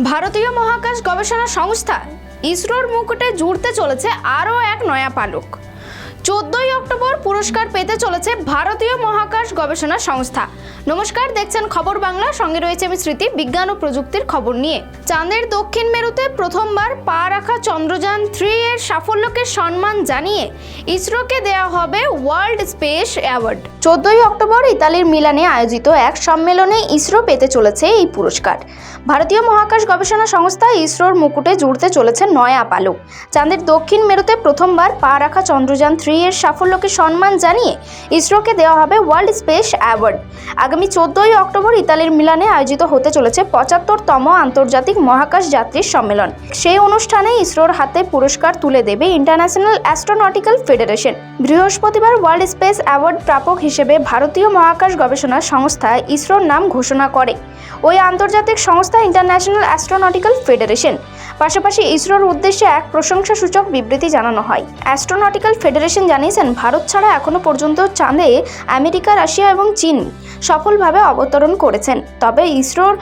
ভারতীয় মহাকাশ গবেষণা সংস্থা ইসরোর মুকুটে জুড়তে চলেছে আরও এক নয়া পালক। 14ই অক্টোবর পুরস্কার পেতে চলেছে ভারতীয় মহাকাশ গবেষণা সংস্থা। নমস্কার, দেখছেন খবর বাংলা, সঙ্গে রয়েছে আমি স্মৃতি। বিজ্ঞান ও প্রযুক্তির খবর নিয়ে চাঁদের দক্ষিণ মেরুতে প্রথমবার পা রাখা চন্দ্রযান 3 এর সাফল্যকে সম্মান জানিয়ে ইসরোকে দেওয়া হবে ওয়ার্ল্ড স্পেস অ্যাওয়ার্ড। 14ই অক্টোবর ইতালির মিলানে আয়োজিত এক সম্মেলনে ইসরো পেতে চলেছে এই পুরস্কার। ভারতীয় মহাকাশ গবেষণা সংস্থা ইসরোর মুকুটে জুড়তে চলেছে নয়া পালক। চাঁদের দক্ষিণ মেরুতে প্রথমবার পা রাখা চন্দ্রযান 3 এর সাফল্যকে সম্মান জানিয়ে ইসরোকে দেওয়া হবে ওয়ার্ল্ড স্পেস অ্যাওয়ার্ড। আগামী 14ই অক্টোবর ইতালির মিলানে আয়োজিত হতে চলেছে 75তম আন্তর্জাতিক মহাকাশ যাত্রীর সম্মেলন। সেই অনুষ্ঠানে ইসরোর হাতে পুরস্কার তুলে দেবে ইন্টারন্যাশনাল অ্যাস্ট্রোনটিক্যাল ফেডারেশন। বৃহস্পতিবার ওয়ার্ল্ড স্পেস অ্যাওয়ার্ড প্রাপক হিসেবে ভারতীয় মহাকাশ গবেষণা সংস্থা ইসরোর নাম ঘোষণা করে ওই আন্তর্জাতিক সংস্থা ইন্টারন্যাশনাল অ্যাস্ট্রোনটিক্যাল ফেডারেশন। পাশাপাশি ইসরোর উদ্দেশ্যে এক প্রশংসাসূচক বিবৃতি জানানো হয়। অ্যাস্ট্রোনটিক্যাল ফেডারেশন জানিয়েছেন, ভারত ছাড়া এখনো পর্যন্ত চাঁদে আমেরিকা, রাশিয়া এবং চীন সফলভাবে অবতরণ করেছেন। তবে ইসরোর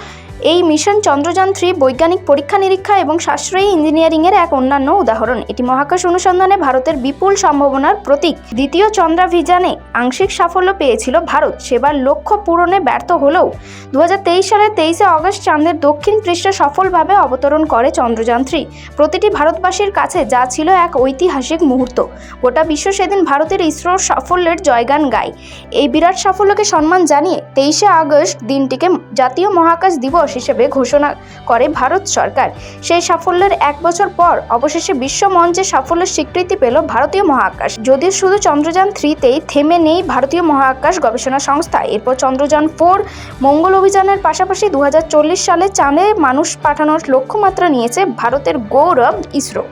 এই মিশন চন্দ্রযান 3 বৈজ্ঞানিক পরীক্ষা নিরীক্ষা এবং সাশ্রয়ী ইঞ্জিনিয়ারিংয়ের এক অন্যান্য উদাহরণ। এটি মহাকাশ অনুসন্ধানে ভারতের বিপুল সম্ভাবনার প্রতীক। দ্বিতীয় চন্দ্রাভিযানে আংশিক সাফল্য পেয়েছিল ভারত, সেবার লক্ষ্য পূরণে ব্যর্থ হলেও 2023 সালের 23শে অগস্ট চাঁদের দক্ষিণ পৃষ্ঠে সফলভাবে অবতরণ করে চন্দ্রযান 3। প্রতিটি ভারতবাসীর কাছে যা ছিল এক ঐতিহাসিক মুহূর্ত। গোটা বিশ্ব সেদিন ভারতের ইসরোর সাফল্যের জয়গান গায়। এই বিরাট সাফল্যকে সম্মান জানিয়ে 23শে আগস্ট দিনটিকে জাতীয় মহাকাশ দিবস হিসেবে ঘোষণা করে ভারত সরকার। সেই সাফল্যের এক বছর পর অবশেষে বিশ্ব মঞ্চে সাফল্যের স্বীকৃতি পেল ভারতীয় মহাকাশ। যদিও শুধু চন্দ্রযান 3তেই থেমে নেই ভারতীয় মহাকাশ গবেষণা সংস্থা। এরপর চন্দ্রযান 4 মঙ্গল অভিযানের পাশাপাশি 2040 সালে চাঁদে মানুষ পাঠানোর লক্ষ্যমাত্রা নিয়েছে ভারতের গৌরব ইসরো।